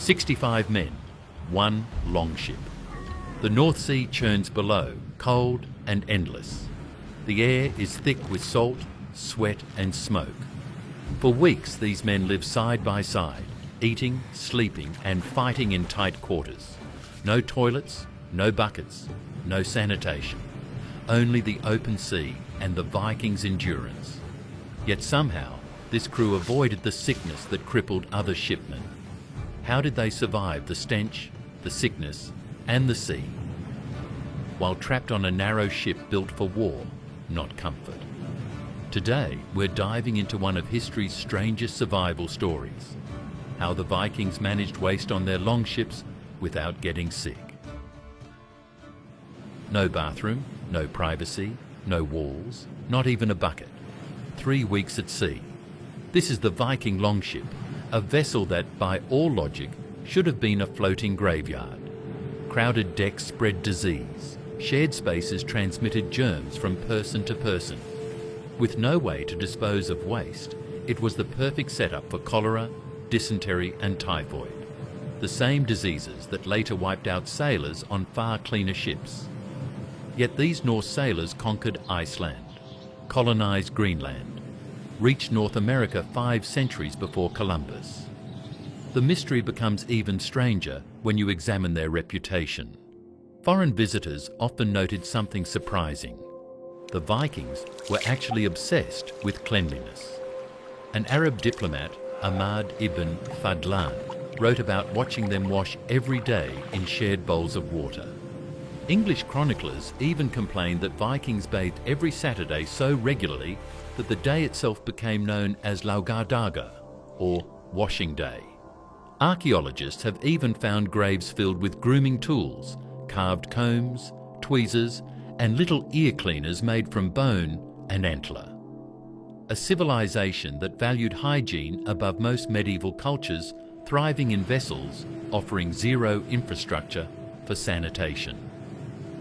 65 men, one longship. The North Sea churns below, cold and endless. The air is thick with salt, sweat and smoke. For weeks these men live side by side, eating, sleeping and fighting in tight quarters. No toilets, no buckets, no sanitation. Only the open sea and the Vikings' endurance. Yet somehow this crew avoided the sickness that crippled other shipmen. How did they survive the stench, the sickness and the sea, while trapped on a narrow ship built for war, not comfort? Today we're diving into one of history's strangest survival stories. How the Vikings managed waste on their longships without getting sick. No bathroom, no privacy, no walls, not even a bucket. 3 weeks at sea. This is the Viking longship, a vessel that, by all logic, should have been a floating graveyard. Crowded decks spread disease. Shared spaces transmitted germs from person to person. With no way to dispose of waste, it was the perfect setup for cholera, dysentery and typhoid. The same diseases that later wiped out sailors on far cleaner ships. Yet these Norse sailors conquered Iceland, colonised Greenland, reached North America 5 centuries before Columbus. The mystery becomes even stranger when you examine their reputation. Foreign visitors often noted something surprising. The Vikings were actually obsessed with cleanliness. An Arab diplomat, Ahmad ibn Fadlan, wrote about watching them wash every day in shared bowls of water. English chroniclers even complained that Vikings bathed every Saturday so regularly that the day itself became known as Laugardaga, or washing day. Archaeologists have even found graves filled with grooming tools, carved combs, tweezers, and little ear cleaners made from bone and antler. A civilization that valued hygiene above most medieval cultures, thriving in vessels, offering zero infrastructure for sanitation.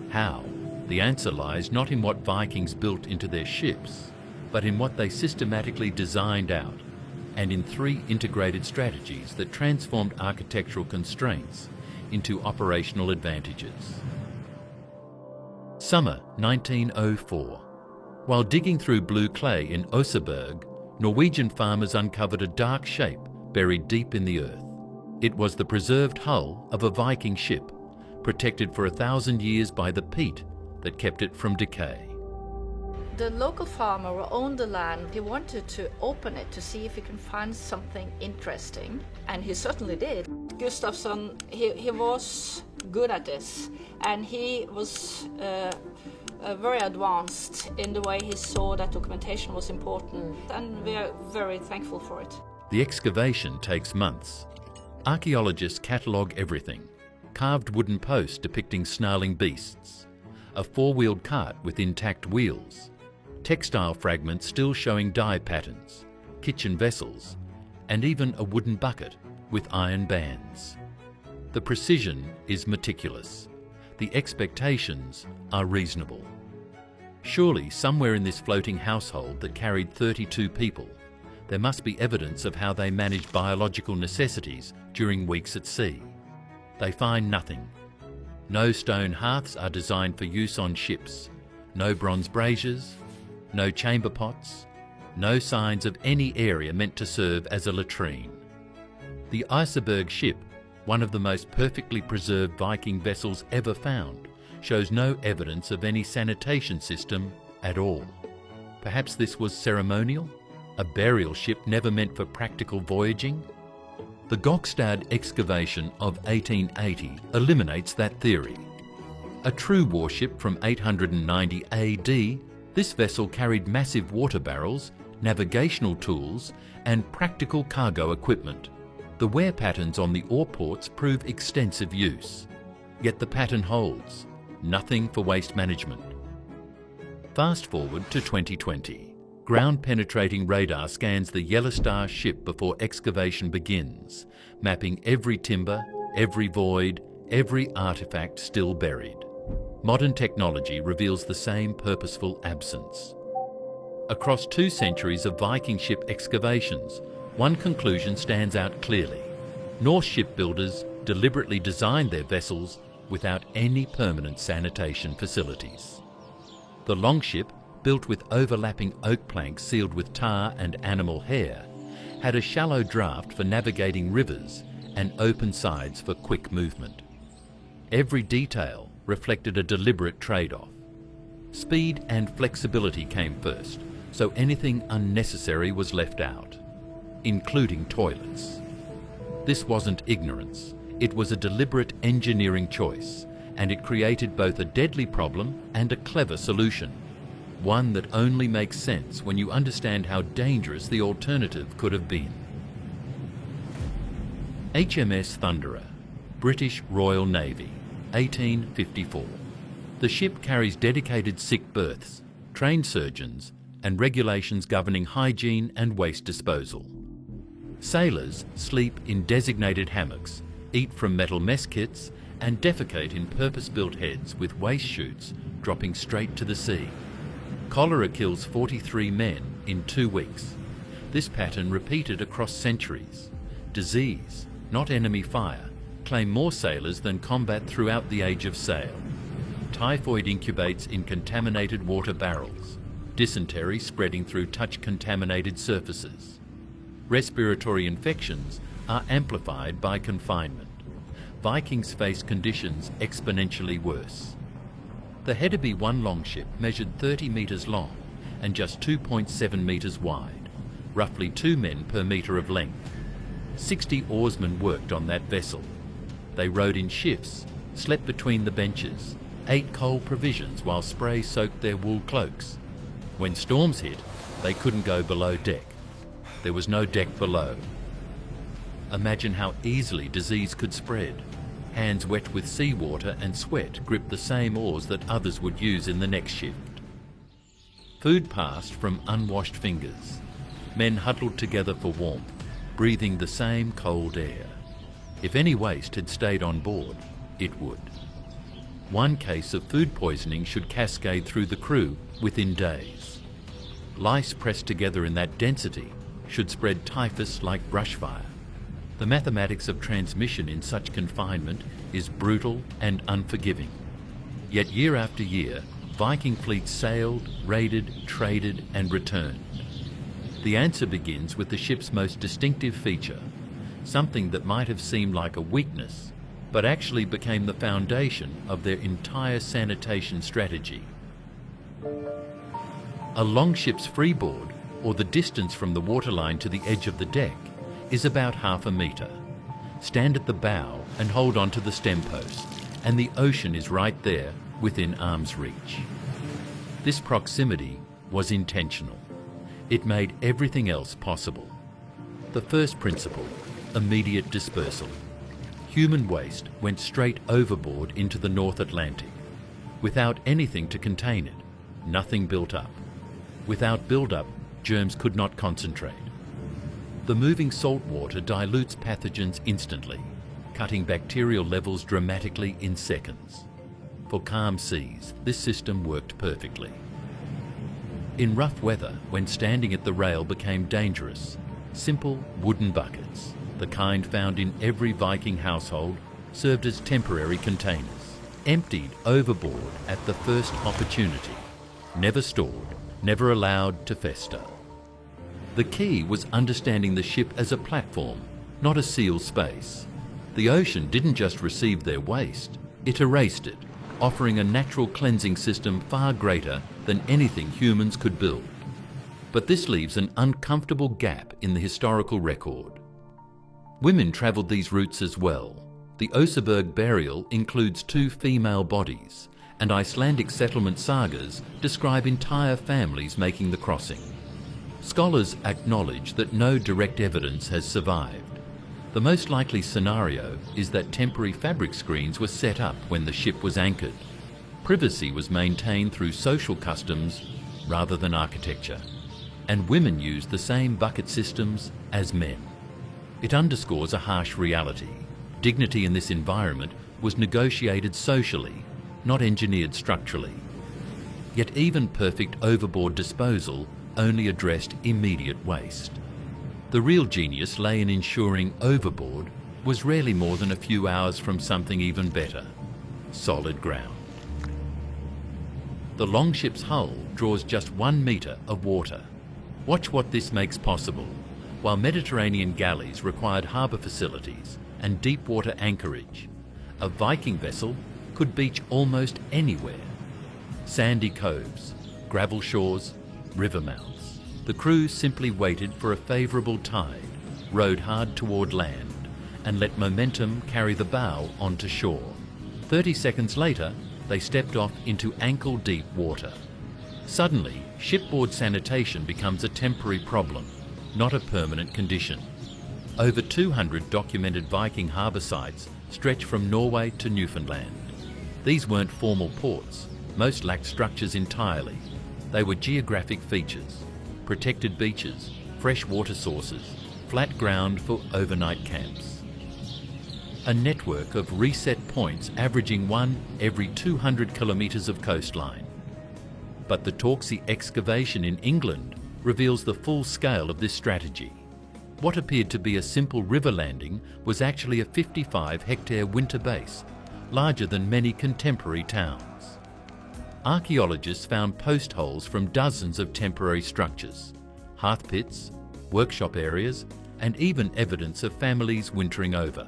How? The answer lies not in what Vikings built into their ships, but in what they systematically designed out, and in 3 integrated strategies that transformed architectural constraints into operational advantages. Summer 1904. While digging through blue clay in Oseberg, Norwegian farmers uncovered a dark shape buried deep in the earth. It was the preserved hull of a Viking ship, protected for 1,000 years by the peat that kept it from decay. The local farmer who owned the land, he wanted to open it to see if he can find something interesting, and he certainly did. Gustafsson, he was good at this, and he was very advanced in the way he saw that documentation was important, and we are very thankful for it. The excavation takes months. Archaeologists catalogue everything. Carved wooden posts depicting snarling beasts, a 4-wheeled cart with intact wheels, textile fragments still showing dye patterns, kitchen vessels, and even a wooden bucket with iron bands. The precision is meticulous. The expectations are reasonable. Surely somewhere in this floating household that carried 32 people, there must be evidence of how they managed biological necessities during weeks at sea. They find nothing. No stone hearths are designed for use on ships, no bronze braziers, no chamber pots, no signs of any area meant to serve as a latrine. The Oseberg ship, one of the most perfectly preserved Viking vessels ever found, shows no evidence of any sanitation system at all. Perhaps this was ceremonial? A burial ship never meant for practical voyaging? The Gokstad excavation of 1880 eliminates that theory. A true warship from 890 AD, this vessel carried massive water barrels, navigational tools, and practical cargo equipment. The wear patterns on the oar ports prove extensive use. Yet the pattern holds. Nothing for waste management. Fast forward to 2020. Ground-penetrating radar scans the Yellow Star ship before excavation begins, mapping every timber, every void, every artefact still buried. Modern technology reveals the same purposeful absence. Across 2 centuries of Viking ship excavations, one conclusion stands out clearly. Norse shipbuilders deliberately designed their vessels without any permanent sanitation facilities. The Longship, built with overlapping oak planks sealed with tar and animal hair, had a shallow draft for navigating rivers and open sides for quick movement. Every detail reflected a deliberate trade-off. Speed and flexibility came first, so anything unnecessary was left out, including toilets. This wasn't ignorance, it was a deliberate engineering choice, and it created both a deadly problem and a clever solution, one that only makes sense when you understand how dangerous the alternative could have been. HMS Thunderer, British Royal Navy, 1854. The ship carries dedicated sick berths, trained surgeons, and regulations governing hygiene and waste disposal. Sailors sleep in designated hammocks, eat from metal mess kits, and defecate in purpose-built heads with waste chutes dropping straight to the sea. Cholera kills 43 men in 2 weeks. This pattern repeated across centuries. Disease, not enemy fire, claim more sailors than combat throughout the age of sail. Typhoid incubates in contaminated water barrels, dysentery spreading through touch-contaminated surfaces. Respiratory infections are amplified by confinement. Vikings face conditions exponentially worse. The Hedeby 1 longship measured 30 metres long and just 2.7 metres wide, roughly 2 men per metre of length. 60 oarsmen worked on that vessel. They rowed in shifts, slept between the benches, ate cold provisions while spray soaked their wool cloaks. When storms hit, they couldn't go below deck. There was no deck below. Imagine how easily disease could spread. Hands wet with seawater and sweat gripped the same oars that others would use in the next shift. Food passed from unwashed fingers. Men huddled together for warmth, breathing the same cold air. If any waste had stayed on board, it would. One case of food poisoning should cascade through the crew within days. Lice pressed together in that density should spread typhus like brushfire. The mathematics of transmission in such confinement is brutal and unforgiving. Yet year after year, Viking fleets sailed, raided, traded, and returned. The answer begins with the ship's most distinctive feature, something that might have seemed like a weakness, but actually became the foundation of their entire sanitation strategy. A longship's freeboard, or the distance from the waterline to the edge of the deck, is about ½ a metre. Stand at the bow and hold on to the stem post, and the ocean is right there within arm's reach. This proximity was intentional. It made everything else possible. The first principle, immediate dispersal. Human waste went straight overboard into the North Atlantic. Without anything to contain it, nothing built up. Without build-up, germs could not concentrate. The moving salt water dilutes pathogens instantly, cutting bacterial levels dramatically in seconds. For calm seas, this system worked perfectly. In rough weather, when standing at the rail became dangerous, simple wooden buckets, the kind found in every Viking household, served as temporary containers, emptied overboard at the first opportunity, never stored, never allowed to fester. The key was understanding the ship as a platform, not a sealed space. The ocean didn't just receive their waste, it erased it, offering a natural cleansing system far greater than anything humans could build. But this leaves an uncomfortable gap in the historical record. Women travelled these routes as well. The Oseberg burial includes 2 female bodies, and Icelandic settlement sagas describe entire families making the crossing. Scholars acknowledge that no direct evidence has survived. The most likely scenario is that temporary fabric screens were set up when the ship was anchored. Privacy was maintained through social customs rather than architecture, and women used the same bucket systems as men. It underscores a harsh reality. Dignity in this environment was negotiated socially, not engineered structurally. Yet even perfect overboard disposal only addressed immediate waste. The real genius lay in ensuring overboard was rarely more than a few hours from something even better: solid ground. The Longship's hull draws just 1 metre of water. Watch what this makes possible. While Mediterranean galleys required harbour facilities and deep water anchorage, a Viking vessel could beach almost anywhere. Sandy coves, gravel shores, river mouths. The crew simply waited for a favourable tide, rowed hard toward land, and let momentum carry the bow onto shore. 30 seconds later, they stepped off into ankle-deep water. Suddenly, shipboard sanitation becomes a temporary problem, not a permanent condition. Over 200 documented Viking harbour sites stretch from Norway to Newfoundland. These weren't formal ports. Most lacked structures entirely. They were geographic features: protected beaches, fresh water sources, flat ground for overnight camps. A network of reset points averaging one every 200 kilometres of coastline. But the Torksey excavation in England reveals the full scale of this strategy. What appeared to be a simple river landing was actually a 55-hectare winter base, larger than many contemporary towns. Archaeologists found post holes from dozens of temporary structures, hearth pits, workshop areas, and even evidence of families wintering over.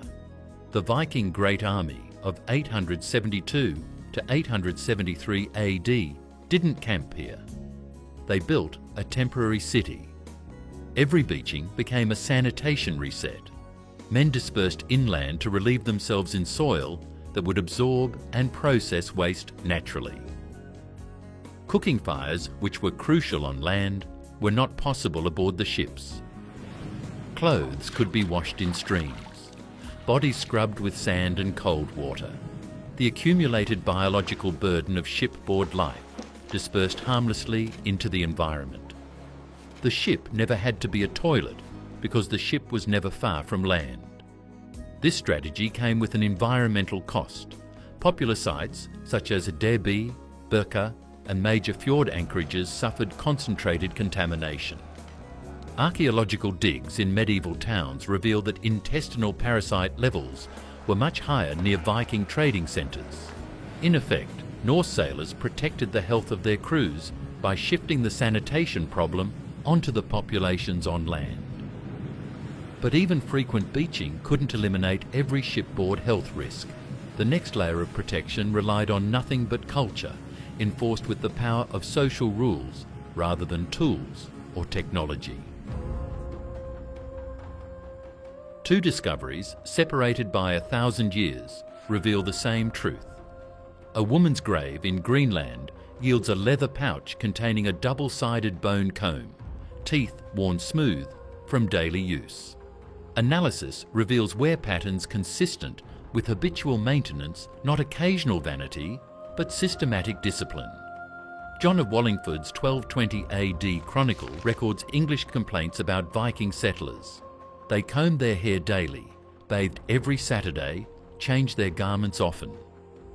The Viking Great Army of 872 to 873 AD didn't camp here. They built a temporary city. Every beaching became a sanitation reset. Men dispersed inland to relieve themselves in soil that would absorb and process waste naturally. Cooking fires, which were crucial on land, were not possible aboard the ships. Clothes could be washed in streams, bodies scrubbed with sand and cold water. The accumulated biological burden of shipboard life dispersed harmlessly into the environment. The ship never had to be a toilet because the ship was never far from land. This strategy came with an environmental cost. Popular sites such as Derby, Birka, and major fjord anchorages suffered concentrated contamination. Archaeological digs in medieval towns reveal that intestinal parasite levels were much higher near Viking trading centres. In effect, Norse sailors protected the health of their crews by shifting the sanitation problem onto the populations on land. But even frequent beaching couldn't eliminate every shipboard health risk. The next layer of protection relied on nothing but culture, enforced with the power of social rules rather than tools or technology. Two discoveries, separated by 1,000 years, reveal the same truth. A woman's grave in Greenland yields a leather pouch containing a double-sided bone comb, teeth worn smooth from daily use. Analysis reveals wear patterns consistent with habitual maintenance, not occasional vanity, but systematic discipline. John of Wallingford's 1220 AD Chronicle records English complaints about Viking settlers. They combed their hair daily, bathed every Saturday, changed their garments often.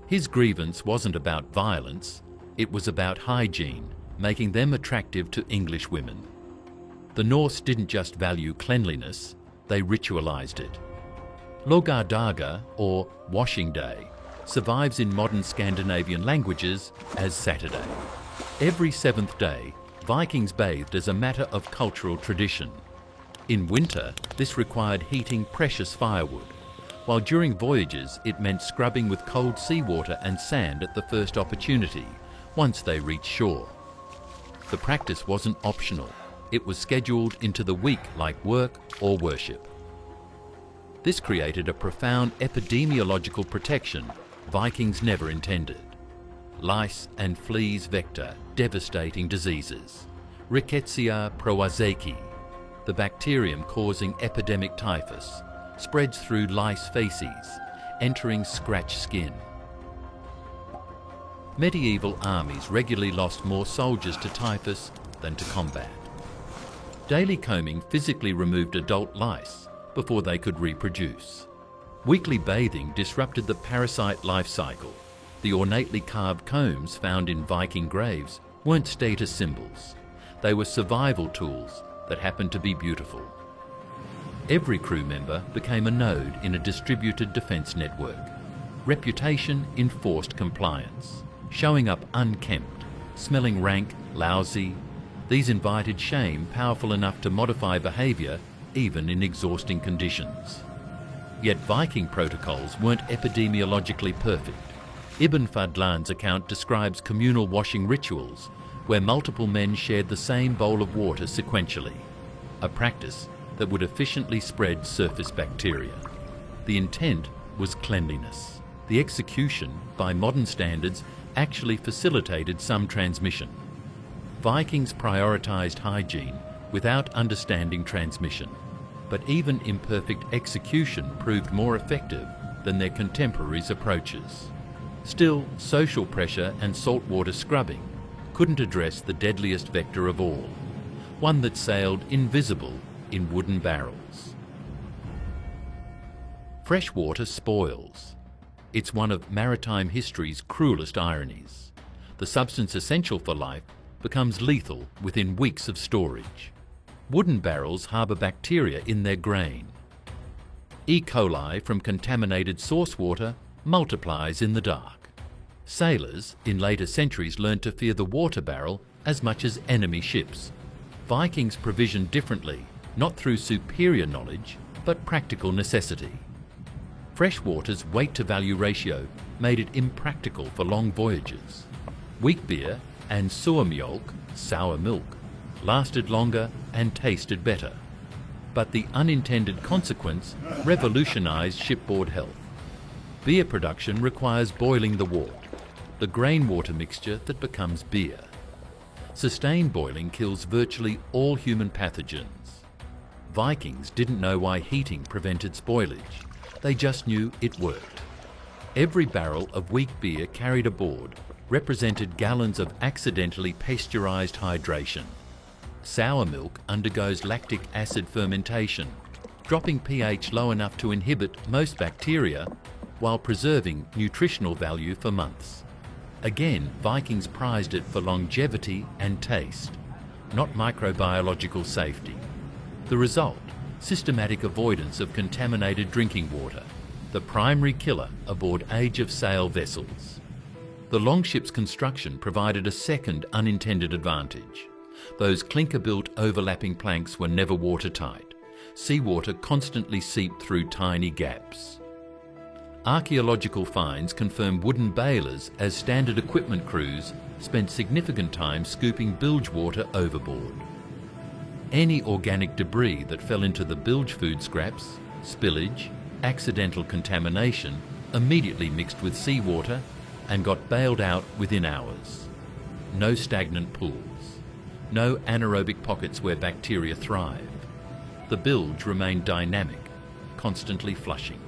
His grievance wasn't about violence, it was about hygiene, making them attractive to English women. The Norse didn't just value cleanliness, they ritualized it. Logardaga, or washing day, survives in modern Scandinavian languages as Saturday. Every seventh day, Vikings bathed as a matter of cultural tradition. In winter, this required heating precious firewood, while during voyages it meant scrubbing with cold seawater and sand at the first opportunity, once they reached shore. The practice wasn't optional, it was scheduled into the week like work or worship. This created a profound epidemiological protection Vikings never intended. Lice and fleas vector devastating diseases. Rickettsia prowazekii, the bacterium causing epidemic typhus, spreads through lice faeces, entering scratched skin. Medieval armies regularly lost more soldiers to typhus than to combat. Daily combing physically removed adult lice before they could reproduce. Weekly bathing disrupted the parasite life cycle. The ornately carved combs found in Viking graves weren't status symbols. They were survival tools that happened to be beautiful. Every crew member became a node in a distributed defence network. Reputation enforced compliance. Showing up unkempt, smelling rank, lousy, these invited shame powerful enough to modify behaviour even in exhausting conditions. Yet Viking protocols weren't epidemiologically perfect. Ibn Fadlan's account describes communal washing rituals where multiple men shared the same bowl of water sequentially, a practice that would efficiently spread surface bacteria. The intent was cleanliness. The execution, by modern standards, actually facilitated some transmission. Vikings prioritised hygiene without understanding transmission, but even imperfect execution proved more effective than their contemporaries' approaches. Still, social pressure and saltwater scrubbing couldn't address the deadliest vector of all, one that sailed invisible in wooden barrels. Freshwater spoils. It's one of maritime history's cruelest ironies. The substance essential for life becomes lethal within weeks of storage. Wooden barrels harbour bacteria in their grain. E. coli from contaminated source water multiplies in the dark. Sailors in later centuries learned to fear the water barrel as much as enemy ships. Vikings provisioned differently, not through superior knowledge, but practical necessity. Freshwater's weight-to-value ratio made it impractical for long voyages. Weak beer and sauermjölk, sour milk, lasted longer and tasted better. But the unintended consequence revolutionised shipboard health. Beer production requires boiling the wort, the grain water mixture that becomes beer. Sustained boiling kills virtually all human pathogens. Vikings didn't know why heating prevented spoilage. They just knew it worked. Every barrel of weak beer carried aboard represented gallons of accidentally pasteurised hydration. Sour milk undergoes lactic acid fermentation, dropping pH low enough to inhibit most bacteria while preserving nutritional value for months. Again, Vikings prized it for longevity and taste, not microbiological safety. The result: systematic avoidance of contaminated drinking water, the primary killer aboard age-of-sail vessels. The Longships' construction provided a second unintended advantage. Those clinker-built overlapping planks were never watertight. Seawater constantly seeped through tiny gaps. Archaeological finds confirm wooden bailers as standard equipment crews spent significant time scooping bilge water overboard. Any organic debris that fell into the bilge food scraps, spillage, accidental contamination immediately mixed with seawater and got bailed out within hours. No stagnant pools, no anaerobic pockets where bacteria thrive. The bilge remained dynamic, constantly flushing.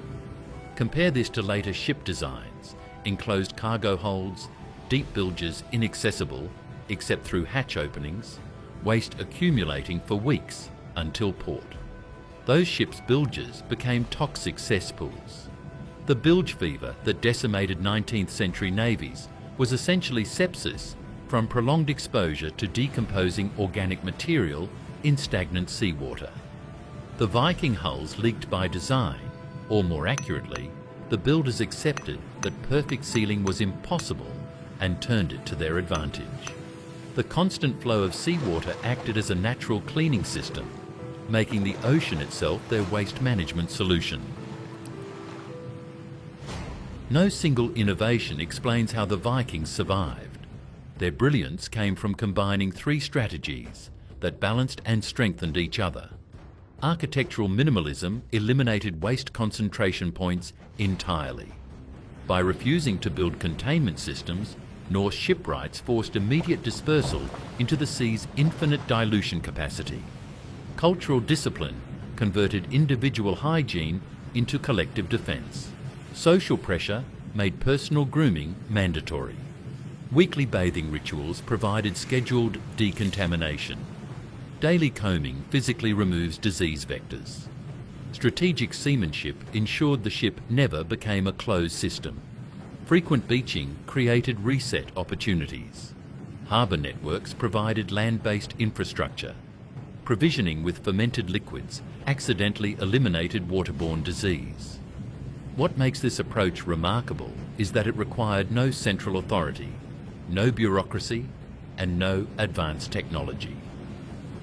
Compare this to later ship designs: enclosed cargo holds, deep bilges inaccessible except through hatch openings, waste accumulating for weeks until port. Those ships' bilges became toxic cesspools. The bilge fever that decimated 19th century navies was essentially sepsis from prolonged exposure to decomposing organic material in stagnant seawater. The Viking hulls leaked by design, or more accurately, the builders accepted that perfect sealing was impossible and turned it to their advantage. The constant flow of seawater acted as a natural cleaning system, making the ocean itself their waste management solution. No single innovation explains how the Vikings survived. Their brilliance came from combining three strategies that balanced and strengthened each other. Architectural minimalism eliminated waste concentration points entirely. By refusing to build containment systems, Norse shipwrights forced immediate dispersal into the sea's infinite dilution capacity. Cultural discipline converted individual hygiene into collective defence. Social pressure made personal grooming mandatory. Weekly bathing rituals provided scheduled decontamination. Daily combing physically removes disease vectors. Strategic seamanship ensured the ship never became a closed system. Frequent beaching created reset opportunities. Harbour networks provided land-based infrastructure. provisioning with fermented liquids accidentally eliminated waterborne disease. What makes this approach remarkable is that it required no central authority, no bureaucracy, and no advanced technology.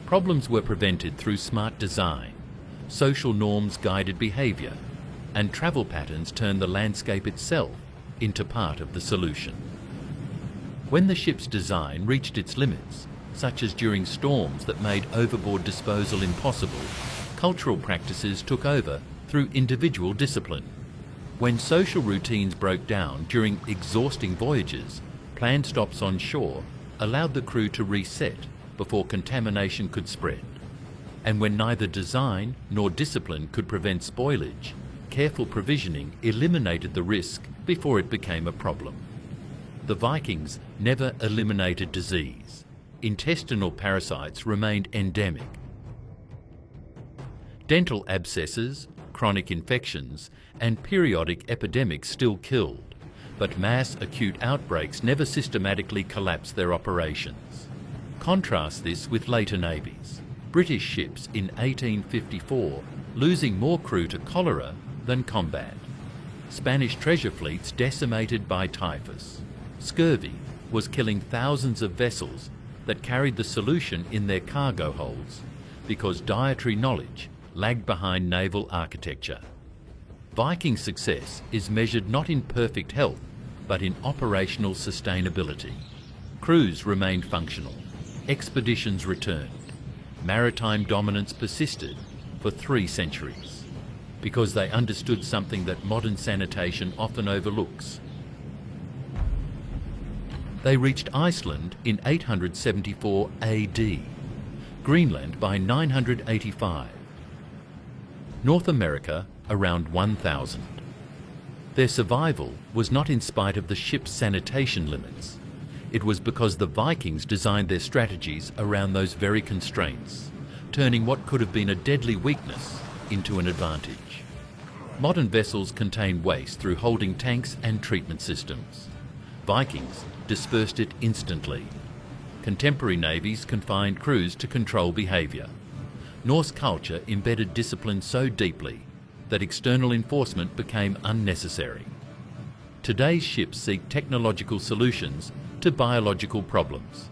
Problems were prevented through smart design, social norms guided behaviour, and travel patterns turned the landscape itself into part of the solution. When the ship's design reached its limits, such as during storms that made overboard disposal impossible, cultural practices took over through individual discipline. When social routines broke down during exhausting voyages, planned stops on shore allowed the crew to reset before contamination could spread. And when neither design nor discipline could prevent spoilage, careful provisioning eliminated the risk before it became a problem. The Vikings never eliminated disease. Intestinal parasites remained endemic. Dental abscesses, chronic infections, and periodic epidemics still killed, but mass acute outbreaks never systematically collapsed their operations. Contrast this with later navies. British ships in 1854 losing more crew to cholera than combat. Spanish treasure fleets decimated by typhus. Scurvy was killing thousands of vessels that carried the solution in their cargo holds because dietary knowledge lagged behind naval architecture. Viking success is measured not in perfect health, but in operational sustainability. Crews remained functional. Expeditions returned. Maritime dominance persisted for 3 centuries because they understood something that modern sanitation often overlooks. They reached Iceland in 874 AD, Greenland by 985, North America around 1000. Their survival was not in spite of the ship's sanitation limits. It was because the Vikings designed their strategies around those very constraints, turning what could have been a deadly weakness into an advantage. Modern vessels contain waste through holding tanks and treatment systems. Vikings dispersed it instantly. Contemporary navies confined crews to control behaviour. Norse culture embedded discipline so deeply that external enforcement became unnecessary. Today's ships seek technological solutions to biological problems.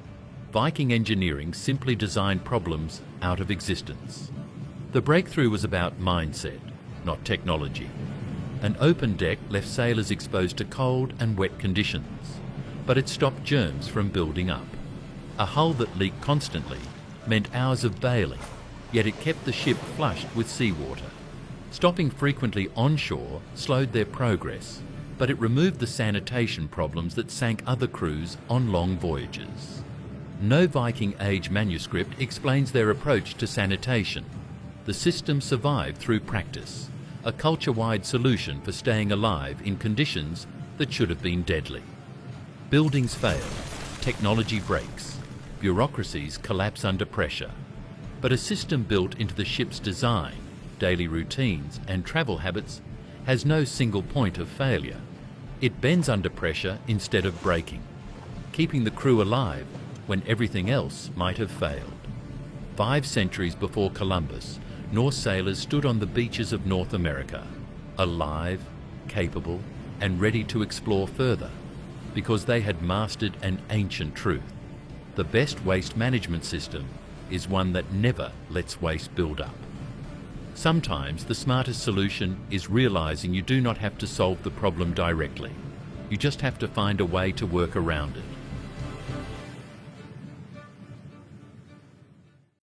Viking engineering simply designed problems out of existence. The breakthrough was about mindset, not technology. An open deck left sailors exposed to cold and wet conditions, but it stopped germs from building up. A hull that leaked constantly meant hours of bailing, yet it kept the ship flushed with seawater. Stopping frequently onshore slowed their progress, but it removed the sanitation problems that sank other crews on long voyages. No Viking Age manuscript explains their approach to sanitation. The system survived through practice, a culture-wide solution for staying alive in conditions that should have been deadly. Buildings fail, technology breaks, bureaucracies collapse under pressure. But a system built into the ship's design, daily routines and travel habits has no single point of failure. It bends under pressure instead of breaking, keeping the crew alive when everything else might have failed. 5 centuries before Columbus, Norse sailors stood on the beaches of North America, alive, capable, and ready to explore further, because they had mastered an ancient truth. The best waste management system is one that never lets waste build up. Sometimes the smartest solution is realizing you do not have to solve the problem directly. You just have to find a way to work around it.